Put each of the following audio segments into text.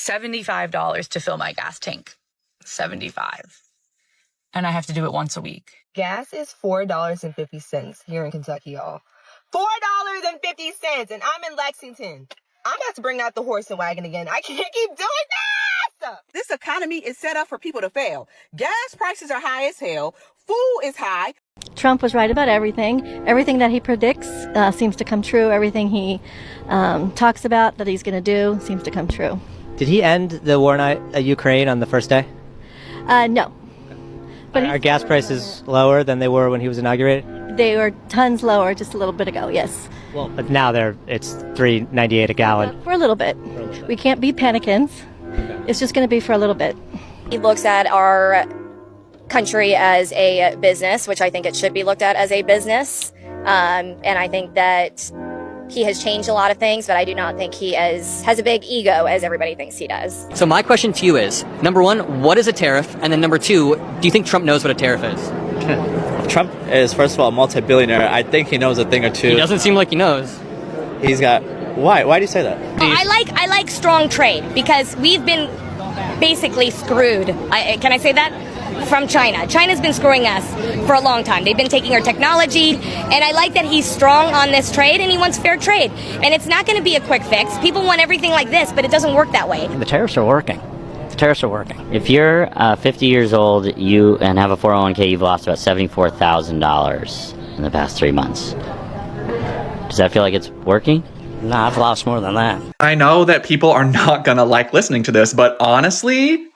$75 to fill my gas tank. $75. And I have to do it once a week. Gas is $4.50 here in Kentucky, y'all. $4.50, and I'm in Lexington. I'm about to bring out the horse and wagon again. I can't keep doing this! This economy is set up for people to fail. Gas prices are high as hell. Food is high. Trump was right about everything. Everything that he predicts seems to come true. Everything he talks about that he's going to do seems to come true. Did he end the war in Ukraine on the first day? No. But are gas prices lower than they were when he was inaugurated? They were tons lower just a little bit ago, yes. Well, but now it's $3.98 a gallon. For a little bit. We can't be panicans. Okay. It's just going to be for a little bit. He looks at our country as a business, which I think it should be looked at as a business. And I think that he has changed a lot of things, but I do not think he has a big ego as everybody thinks he does. So my question to you is, number one, what is a tariff? And then number two, do you think Trump knows what a tariff is? Trump is, first of all, a multi-billionaire. I think he knows a thing or two. He doesn't seem like he knows. He's got... Why? Why do you say that? Well, I like strong trade because we've been basically screwed. Can I say that? From China. China's been screwing us for a long time. They've been taking our technology, and I like that he's strong on this trade, and he wants fair trade. And it's not going to be a quick fix. People want everything like this, but it doesn't work that way. The tariffs are working. The tariffs are working. If you're 50 years old and have a 401k, you've lost about $74,000 in the past 3 months. Does that feel like it's working? No, I've lost more than that. I know that people are not going to like listening to this, but honestly,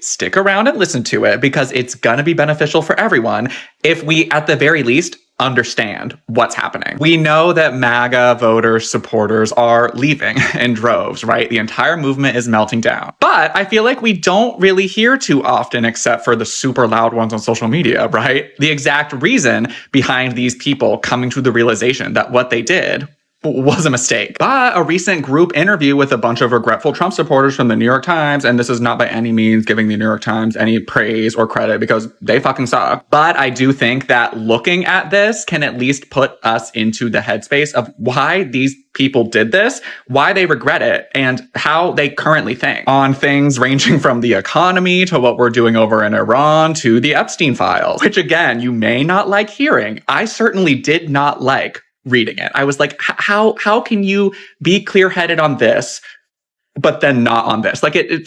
stick around and listen to it because it's going to be beneficial for everyone if we, at the very least, understand what's happening. We know that MAGA voters, supporters are leaving in droves, right? The entire movement is melting down. But I feel like we don't really hear too often, except for the super loud ones on social media, right? The exact reason behind these people coming to the realization that what they did was a mistake. But a recent group interview with a bunch of regretful Trump supporters from the New York Times, and this is not by any means giving the New York Times any praise or credit because they fucking suck. But I do think that looking at this can at least put us into the headspace of why these people did this, why they regret it, and how they currently think on things ranging from the economy to what we're doing over in Iran to the Epstein files, which again, you may not like hearing. I certainly did not like reading it. I was like, how can you be clear-headed on this, but then not on this?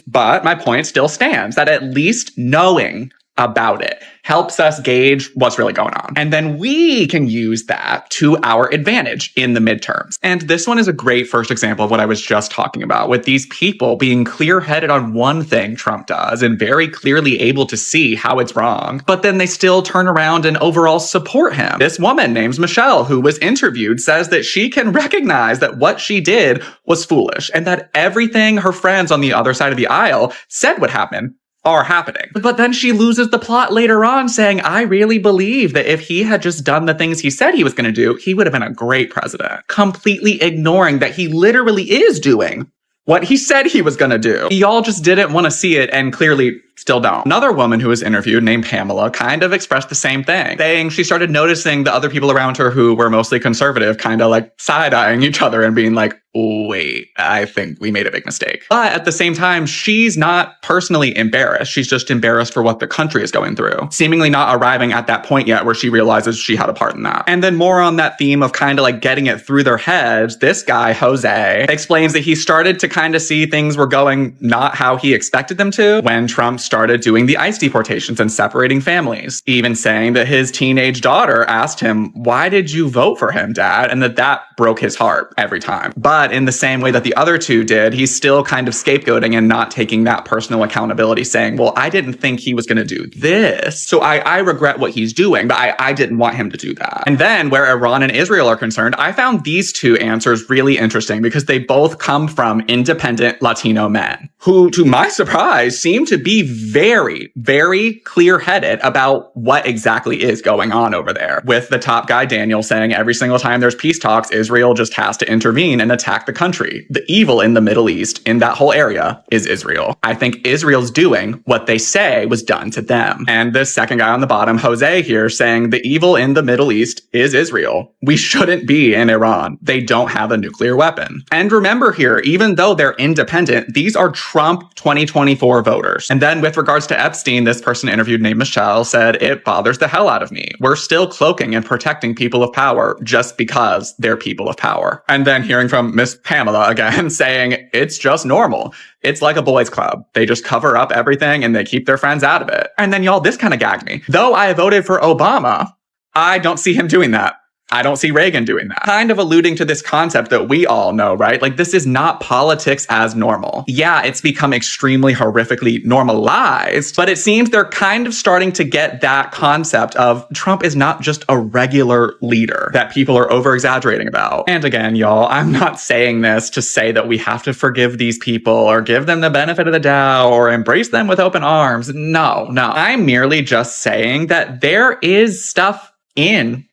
But my point still stands that at least knowing about it helps us gauge what's really going on. And then we can use that to our advantage in the midterms. And this one is a great first example of what I was just talking about, with these people being clear-headed on one thing Trump does and very clearly able to see how it's wrong, but then they still turn around and overall support him. This woman named Michelle, who was interviewed, says that she can recognize that what she did was foolish and that everything her friends on the other side of the aisle said would happen are happening. But then she loses the plot later on, saying, I really believe that if he had just done the things he said he was going to do, he would have been a great president. Completely ignoring that he literally is doing what he said he was going to do. Y'all just didn't want to see it and clearly still don't. Another woman who was interviewed named Pamela kind of expressed the same thing, saying she started noticing the other people around her who were mostly conservative kind of like side-eyeing each other and being like, wait, I think we made a big mistake. But at the same time, she's not personally embarrassed. She's just embarrassed for what the country is going through, seemingly not arriving at that point yet where she realizes she had a part in that. And then more on that theme of kind of like getting it through their heads, this guy, Jose, explains that he started to kind of see things were going not how he expected them to when Trump started doing the ICE deportations and separating families, even saying that his teenage daughter asked him, why did you vote for him, Dad? And that broke his heart every time. But in the same way that the other two did, he's still kind of scapegoating and not taking that personal accountability, saying, well, I didn't think he was going to do this, so I regret what he's doing, but I didn't want him to do that. And then where Iran and Israel are concerned, I found these two answers really interesting because they both come from independent Latino men who, to my surprise, seem to be very, very clear-headed about what exactly is going on over there, with the top guy, Daniel, saying every single time there's peace talks, Israel Israel just has to intervene and attack the country. The evil in the Middle East, in that whole area, is Israel. I think Israel's doing what they say was done to them. And this second guy on the bottom, Jose here, saying the evil in the Middle East is Israel. We shouldn't be in Iran. They don't have a nuclear weapon. And remember here, even though they're independent, these are Trump 2024 voters. And then with regards to Epstein, this person interviewed named Michelle said, it bothers the hell out of me. We're still cloaking and protecting people of power just because they're people of power. And then hearing from Miss Pamela again saying, it's just normal. It's like a boys club. They just cover up everything and they keep their friends out of it. And then y'all, this kind of gagged me. Though I voted for Obama, I don't see him doing that. I don't see Reagan doing that. Kind of alluding to this concept that we all know, right? Like, this is not politics as normal. Yeah, it's become extremely horrifically normalized, but it seems they're kind of starting to get that concept of Trump is not just a regular leader that people are over-exaggerating about. And again, y'all, I'm not saying this to say that we have to forgive these people or give them the benefit of the doubt or embrace them with open arms. No. I'm merely just saying that there is stuff in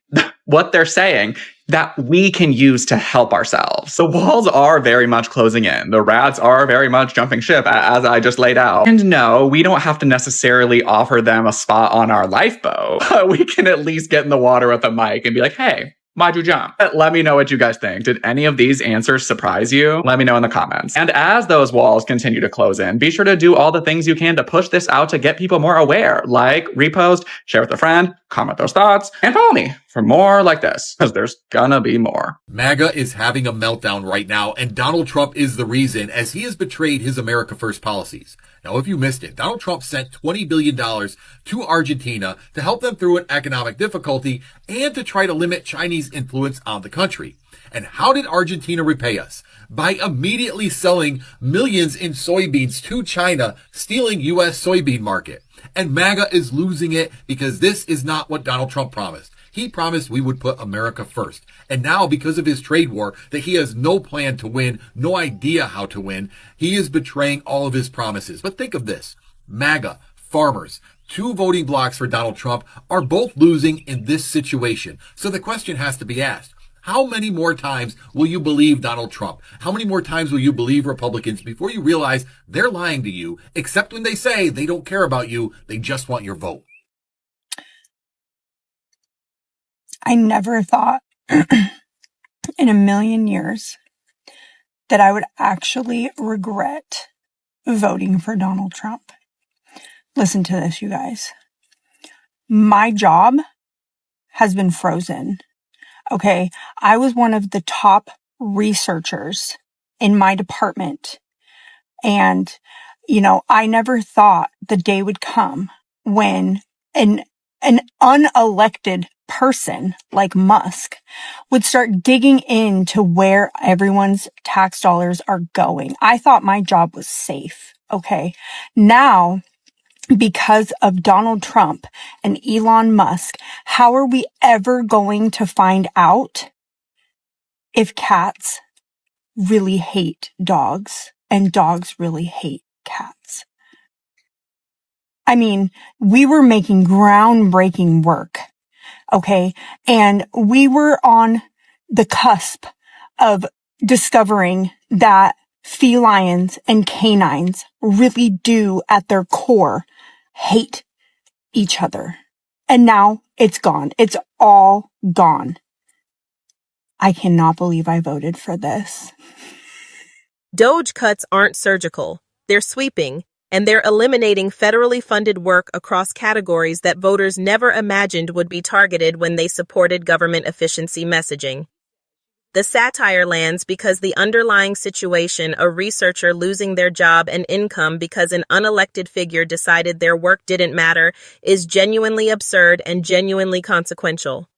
what they're saying that we can use to help ourselves. The walls are very much closing in. The rats are very much jumping ship, as I just laid out. And no, we don't have to necessarily offer them a spot on our lifeboat, but we can at least get in the water with a mic and be like, hey, why'd you jump? Let me know what you guys think. Did any of these answers surprise you? Let me know in the comments. And as those walls continue to close in, be sure to do all the things you can to push this out to get people more aware. Like, repost, share with a friend, comment those thoughts, and follow me for more like this, because there's gonna be more. MAGA is having a meltdown right now, and Donald Trump is the reason, as he has betrayed his America First policies. Now, if you missed it, Donald Trump sent $20 billion to Argentina to help them through an economic difficulty and to try to limit Chinese influence on the country. And how did Argentina repay us? By immediately selling millions in soybeans to China, stealing U.S. soybean market. And MAGA is losing it because this is not what Donald Trump promised. He promised we would put America first. And now, because of his trade war that he has no plan to win, no idea how to win, he is betraying all of his promises. But think of this. MAGA, farmers, two voting blocks for Donald Trump are both losing in this situation. So the question has to be asked. How many more times will you believe Donald Trump? How many more times will you believe Republicans before you realize they're lying to you, except when they say they don't care about you, they just want your vote? I never thought in a million years that I would actually regret voting for Donald Trump. Listen to this, you guys. My job has been frozen. Okay, I was one of the top researchers in my department. And, I never thought the day would come when an unelected person like Musk would start digging into where everyone's tax dollars are going. I thought my job was safe. Okay, now, because of Donald Trump and Elon Musk, how are we ever going to find out if cats really hate dogs and dogs really hate cats? I mean, we were making groundbreaking work, okay? And we were on the cusp of discovering that felines and canines really do, at their core, hate each other. And now it's gone. It's all gone. I cannot believe I voted for this. DOGE cuts aren't surgical. They're sweeping, and they're eliminating federally funded work across categories that voters never imagined would be targeted when they supported government efficiency messaging. The satire lands because the underlying situation, a researcher losing their job and income because an unelected figure decided their work didn't matter, is genuinely absurd and genuinely consequential.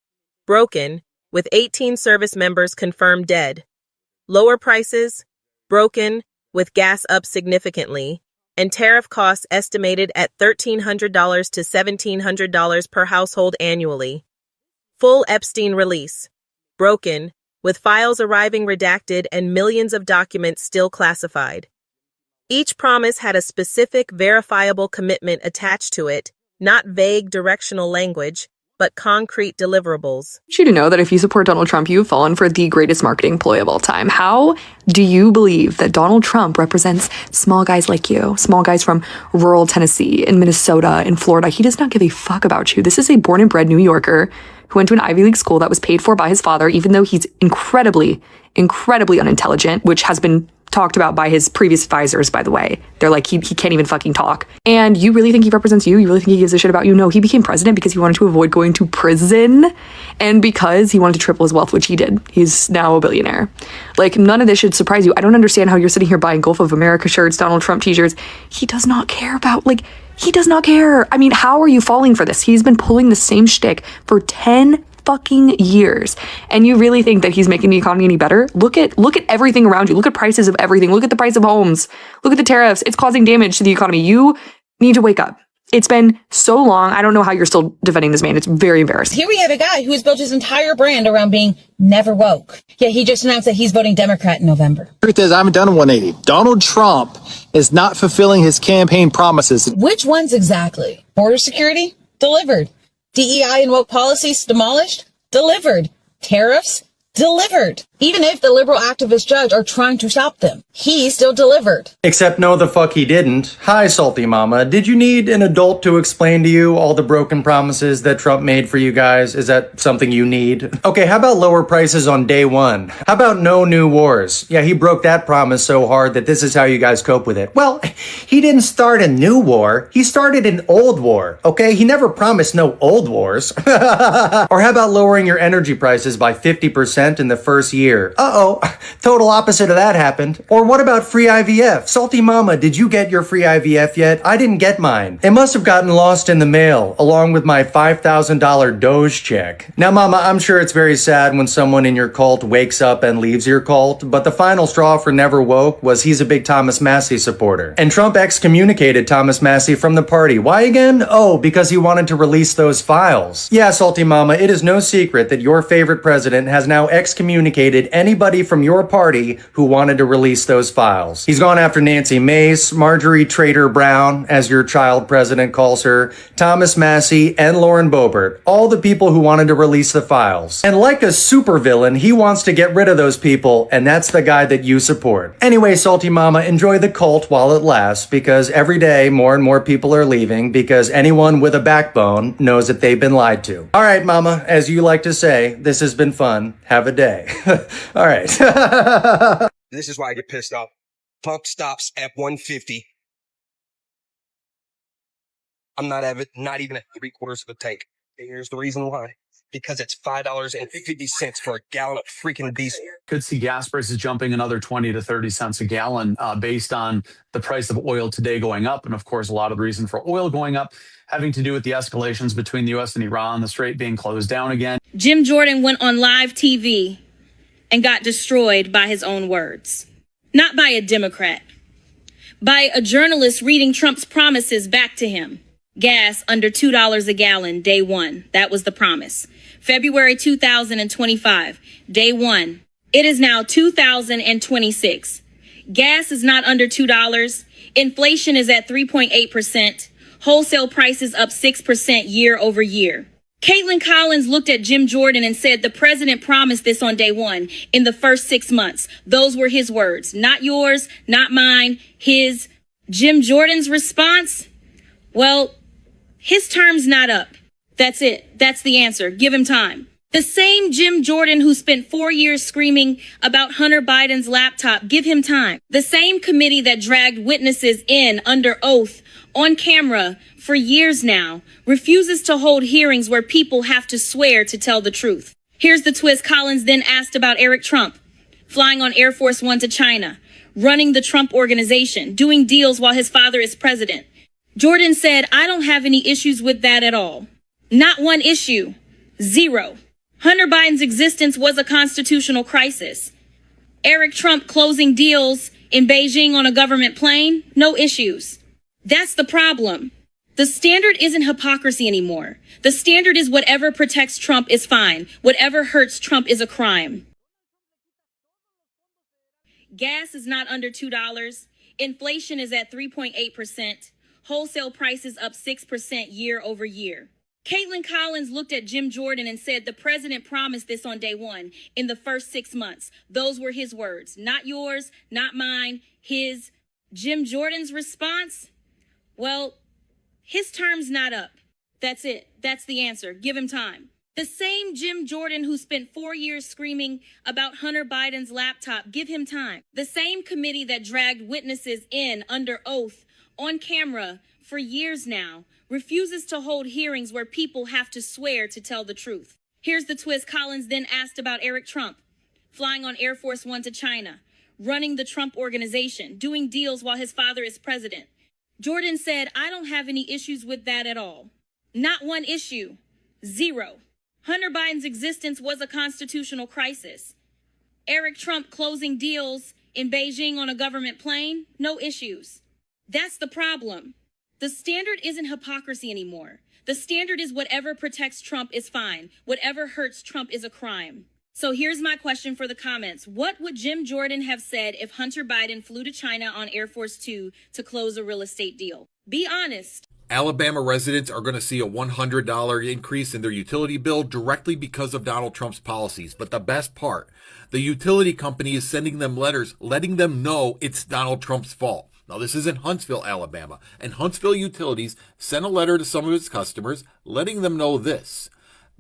Broken, with 18 service members confirmed dead. Lower prices, broken, with gas up significantly, and tariff costs estimated at $1,300 to $1,700 per household annually. Full Epstein release. Broken, with files arriving redacted and millions of documents still classified. Each promise had a specific, verifiable commitment attached to it, not vague directional language, but concrete deliverables. I want you to know that if you support Donald Trump, you've fallen for the greatest marketing ploy of all time. How do you believe that Donald Trump represents small guys like you, small guys from rural Tennessee, in Minnesota, in Florida? He does not give a fuck about you. This is a born and bred New Yorker who went to an Ivy League school that was paid for by his father, even though he's incredibly unintelligent, which has been talked about by his previous advisors, by the way. They're like, he can't even fucking talk. And you really think he represents you? You really think he gives a shit about you? No, he became president because he wanted to avoid going to prison and because he wanted to triple his wealth, which he did. He's now a billionaire. Like, none of this should surprise you. I don't understand how you're sitting here buying Gulf of America shirts, Donald Trump t-shirts. He does not care about, he does not care. I mean, how are you falling for this? He's been pulling the same shtick for 10 fucking years. And you really think that he's making the economy any better? Look at everything around you. Look at prices of everything. Look at the price of homes. Look at the tariffs. It's causing damage to the economy. You need to wake up. It's been so long. I don't know how you're still defending this man. It's very embarrassing. Here we have a guy who has built his entire brand around being never woke. Yet he just announced that he's voting Democrat in November. Truth is, I haven't done a 180. Donald Trump is not fulfilling his campaign promises. Which ones exactly? Border security? Delivered. DEI and woke policies demolished? Delivered. Tariffs? Delivered. Even if the liberal activist judge are trying to stop them, he still delivered. Except no, the fuck he didn't. Hi, Salty Mama. Did you need an adult to explain to you all the broken promises that Trump made for you guys? Is that something you need? Okay, how about lower prices on day one? How about no new wars? Yeah, he broke that promise so hard that this is how you guys cope with it. Well, he didn't start a new war. He started an old war, okay? He never promised no old wars. Or how about lowering your energy prices by 50% in the first year? Uh-oh, total opposite of that happened. Or what about free IVF? Salty Mama, did you get your free IVF yet? I didn't get mine. It must have gotten lost in the mail, along with my $5,000 Doge check. Now, Mama, I'm sure it's very sad when someone in your cult wakes up and leaves your cult, but the final straw for Never Woke was he's a big Thomas Massie supporter. And Trump excommunicated Thomas Massie from the party. Why again? Oh, because he wanted to release those files. Yeah, Salty Mama, it is no secret that your favorite president has now excommunicated anybody from your party who wanted to release those files. He's gone after Nancy Mace, Marjorie Trader Brown, as your child president calls her, Thomas Massie, and Lauren Boebert, all the people who wanted to release the files. And like a supervillain, he wants to get rid of those people, and that's the guy that you support. Anyway, Salty Mama, enjoy the cult while it lasts, because every day more and more people are leaving, because anyone with a backbone knows that they've been lied to. All right, Mama, as you like to say, this has been fun. Have a day. All right. This is why I get pissed off. Pump stops at 150. I'm not even at 3/4 of a tank. And here's the reason why. Because it's $5.50 for a gallon of freaking diesel. Could see gas prices jumping another 20 to 30 cents a gallon based on the price of oil today going up. And of course, a lot of the reason for oil going up having to do with the escalations between the U.S. and Iran, the Strait being closed down again. Jim Jordan went on live TV and got destroyed by his own words. Not by a Democrat, by a journalist reading Trump's promises back to him. Gas under $2 a gallon, day one. That was the promise. February 2025, day one. It is now 2026. Gas is not under $2. Inflation is at 3.8%. Wholesale prices up 6% year over year. Caitlin Collins looked at Jim Jordan and said the president promised this on day one in the first 6 months. Those were his words, not yours, not mine, his. Jim Jordan's response? Well, his term's not up. That's it. That's the answer. Give him time. The same Jim Jordan who spent 4 years screaming about Hunter Biden's laptop, give him time. The same committee that dragged witnesses in under oath on camera for years now refuses to hold hearings where people have to swear to tell the truth. Here's the twist. Collins then asked about Eric Trump, flying on Air Force One to China, running the Trump organization, doing deals while his father is president. Jordan said, I don't have any issues with that at all. Not one issue. Zero. Hunter Biden's existence was a constitutional crisis. Eric Trump closing deals in Beijing on a government plane, no issues. That's the problem. The standard isn't hypocrisy anymore. The standard is whatever protects Trump is fine. Whatever hurts Trump is a crime. Gas is not under $2. Inflation is at 3.8%. Wholesale prices up 6% year over year. Caitlin Collins looked at Jim Jordan and said, the president promised this on day one in the first 6 months. Those were his words, not yours, not mine, his. Jim Jordan's response? Well, his term's not up. That's it. That's the answer. Give him time. The same Jim Jordan who spent 4 years screaming about Hunter Biden's laptop, give him time. The same committee that dragged witnesses in under oath on camera for years now refuses to hold hearings where people have to swear to tell the truth. Here's the twist. Collins then asked about Eric Trump, flying on Air Force One to China, running the Trump organization, doing deals while his father is president. Jordan said, I don't have any issues with that at all. Not one issue. Zero. Hunter Biden's existence was a constitutional crisis. Eric Trump closing deals in Beijing on a government plane, no issues. That's the problem. The standard isn't hypocrisy anymore. The standard is whatever protects Trump is fine. Whatever hurts Trump is a crime. So here's my question for the comments. What would Jim Jordan have said if Hunter Biden flew to China on Air Force Two to close a real estate deal? Be honest. Alabama residents are going to see a $100 increase in their utility bill directly because of Donald Trump's policies. But the best part, the utility company is sending them letters letting them know it's Donald Trump's fault. Now, this is in Huntsville, Alabama, and Huntsville Utilities sent a letter to some of its customers letting them know this.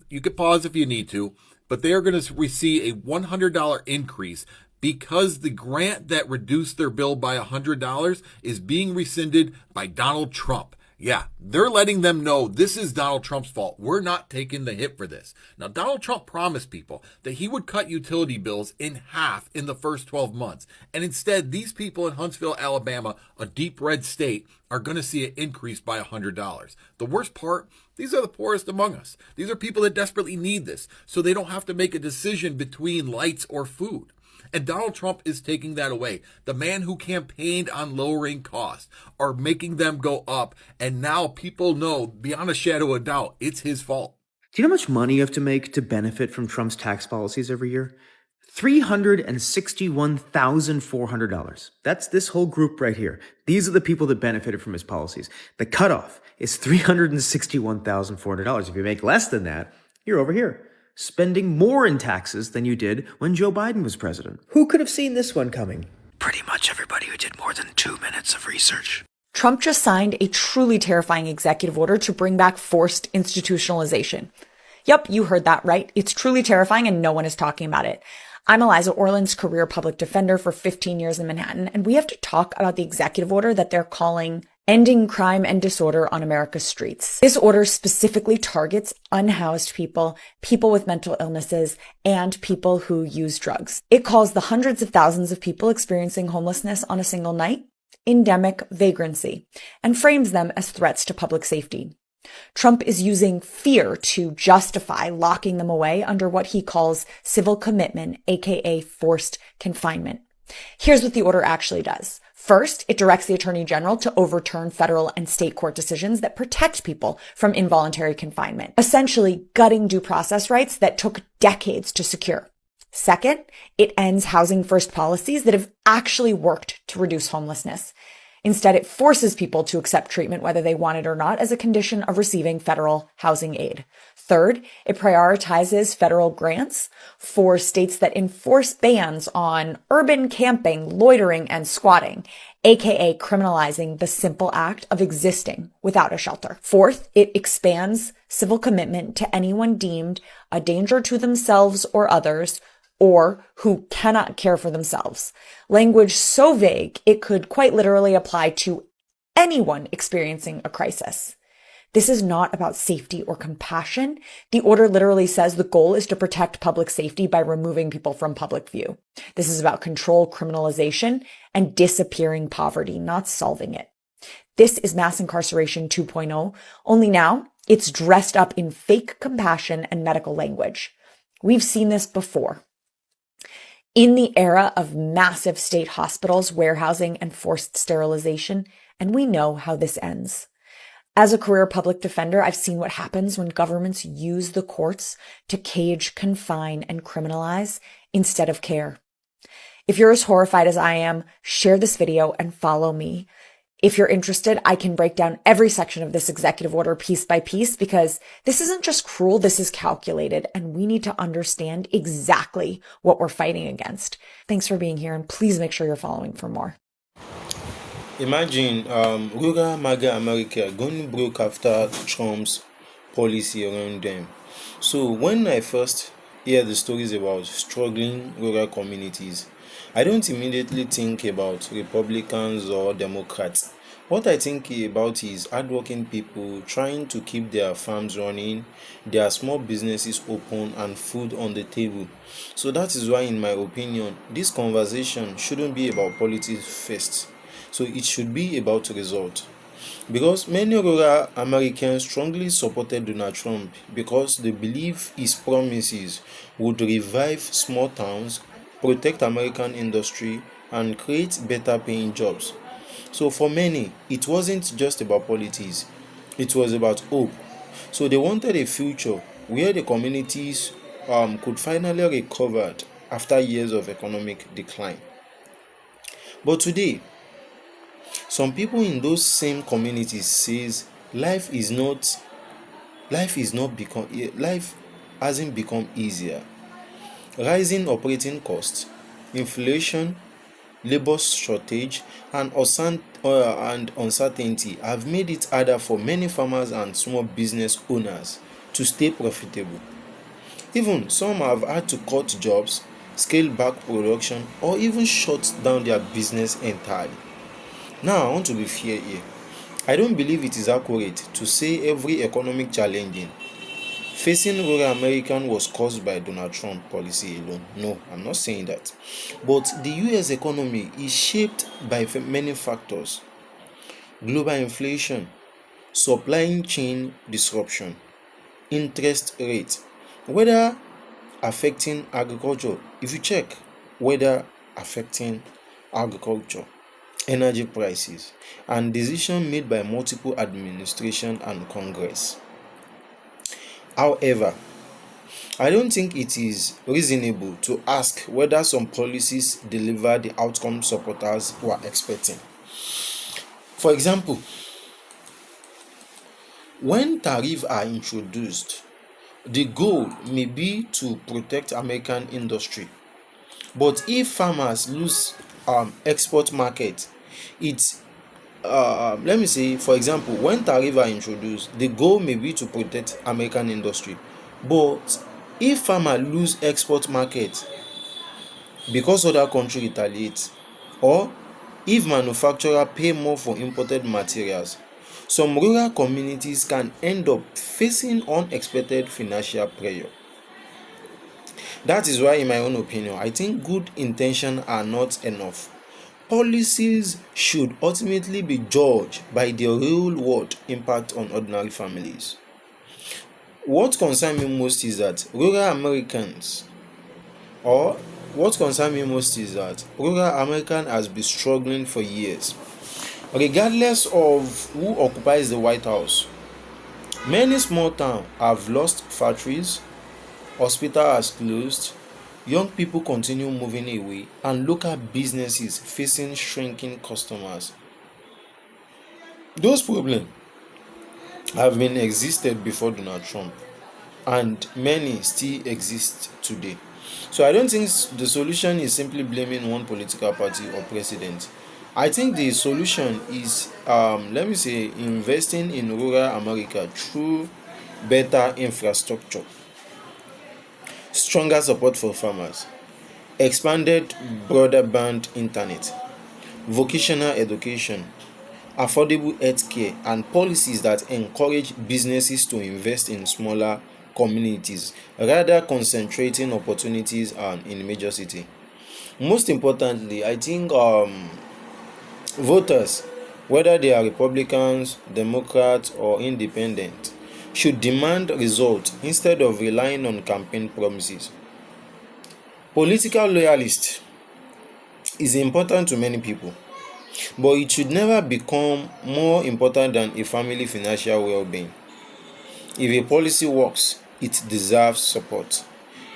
You could pause if you need to, but they are going to receive a $100 increase because the grant that reduced their bill by $100 is being rescinded by Donald Trump. Yeah, they're letting them know this is Donald Trump's fault. We're not taking the hit for this. Now, Donald Trump promised people that he would cut utility bills in half in the first 12 months. And instead, these people in Huntsville, Alabama, a deep red state, are going to see it increase by $100. The worst part, these are the poorest among us. These are people that desperately need this, so they don't have to make a decision between lights or food. And Donald Trump is taking that away. The man who campaigned on lowering costs are making them go up. And now people know, beyond a shadow of doubt, it's his fault. Do you know how much money you have to make to benefit from Trump's tax policies every year? $361,400. That's this whole group right here. These are the people that benefited from his policies. The cutoff is $361,400. If you make less than that, you're over here, spending more in taxes than you did when Joe Biden was president. Who could have seen this one coming? Pretty much everybody who did more than 2 minutes of research. Trump just signed a truly terrifying executive order to bring back forced institutionalization. Yep, you heard that right. It's truly terrifying and no one is talking about it. I'm Eliza Orland's career public defender for 15 years in Manhattan, and we have to talk about the executive order that they're calling Ending Crime and Disorder on America's Streets. This order specifically targets unhoused people, people with mental illnesses, and people who use drugs. It calls the hundreds of thousands of people experiencing homelessness on a single night endemic vagrancy and frames them as threats to public safety. Trump is using fear to justify locking them away under what he calls civil commitment, aka forced confinement. Here's what the order actually does. First, it directs the Attorney General to overturn federal and state court decisions that protect people from involuntary confinement, essentially gutting due process rights that took decades to secure. Second, it ends housing first policies that have actually worked to reduce homelessness. Instead, it forces people to accept treatment whether they want it or not as a condition of receiving federal housing aid. Third, it prioritizes federal grants for states that enforce bans on urban camping, loitering, and squatting, aka criminalizing the simple act of existing without a shelter. Fourth, it expands civil commitment to anyone deemed a danger to themselves or others, or who cannot care for themselves. Language so vague, it could quite literally apply to anyone experiencing a crisis. This is not about safety or compassion. The order literally says the goal is to protect public safety by removing people from public view. This is about control, criminalization, and disappearing poverty, not solving it. This is mass incarceration 2.0, only now it's dressed up in fake compassion and medical language. We've seen this before. In the era of massive state hospitals, warehousing, and forced sterilization, and we know how this ends. As a career public defender, I've seen what happens when governments use the courts to cage, confine, and criminalize instead of care. If you're as horrified as I am, share this video and follow me. If you're interested, I can break down every section of this executive order piece by piece, because this isn't just cruel, this is calculated, and we need to understand exactly what we're fighting against. Thanks for being here, and please make sure you're following for more. Imagine rural MAGA America going broke after Trump's policy around them. So when I first hear the stories about struggling rural communities, I don't immediately think about Republicans or Democrats. What I think about is hardworking people trying to keep their farms running, their small businesses open, and food on the table. So that is why, in my opinion, this conversation shouldn't be about politics first. So it should be about result. Because many rural Americans strongly supported Donald Trump because they believe his promises would revive small towns, protect American industry, and create better paying jobs. So for many, it wasn't just about politics, it was about hope. So they wanted a future where the communities could finally recover after years of economic decline. But today, some people in those same communities says life hasn't become easier. Rising operating costs, inflation, labor shortage, and uncertainty have made it harder for many farmers and small business owners to stay profitable. Even some have had to cut jobs, scale back production, or even shut down their business entirely. Now, I want to be fair here. I don't believe it is accurate to say every economic challenge facing rural American was caused by Donald Trump policy alone. No, I'm not saying that. But the US economy is shaped by many factors: global inflation, supply chain disruption, interest rate, weather affecting agriculture. If you check weather affecting agriculture, energy prices, and decisions made by multiple administration and Congress. However, I don't think it is reasonable to ask whether some policies deliver the outcome supporters were expecting. For example, when tariffs are introduced, the goal may be to protect American industry. But if farmers lose export market, it's let me say, for example, when tariffs are introduced, the goal may be to protect American industry. But if farmers lose export market because other country retaliate, or if manufacturers pay more for imported materials, some rural communities can end up facing unexpected financial pressure. That is why, in my own opinion, I think good intentions are not enough. Policies should ultimately be judged by their real-world impact on ordinary families. What concerns me most is that rural American has been struggling for years, regardless of who occupies the White House. Many small towns have lost factories, hospitals have closed, young people continue moving away, and local businesses facing shrinking customers. Those problems have been existed before Donald Trump, and many still exist today. So I don't think the solution is simply blaming one political party or president. I think the solution is, investing in rural America through better infrastructure, stronger support for farmers, expanded broadband internet, vocational education, affordable healthcare, and policies that encourage businesses to invest in smaller communities rather concentrating opportunities in major city. Most importantly, I think voters, whether they are Republicans, Democrats, or independent, should demand results instead of relying on campaign promises. Political loyalty is important to many people, but it should never become more important than a family financial well-being. If a policy works, it deserves support.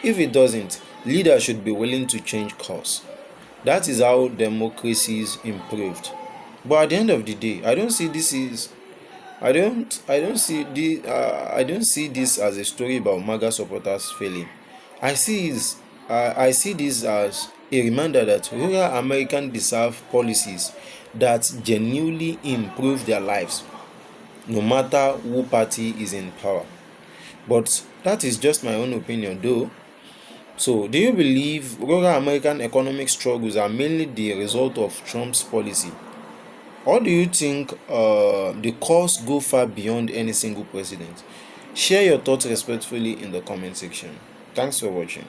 If it doesn't, leaders should be willing to change course. That is how democracy is improved. But at the end of the day, I don't see this is I don't see this as a story about MAGA supporters failing. I see this as a reminder that rural Americans deserve policies that genuinely improve their lives, no matter who party is in power. But that is just my own opinion, though. So, do you believe rural American economic struggles are mainly the result of Trump's policy? Or do you think the cause go far beyond any single president? Share your thoughts respectfully in the comment section. Thanks for watching.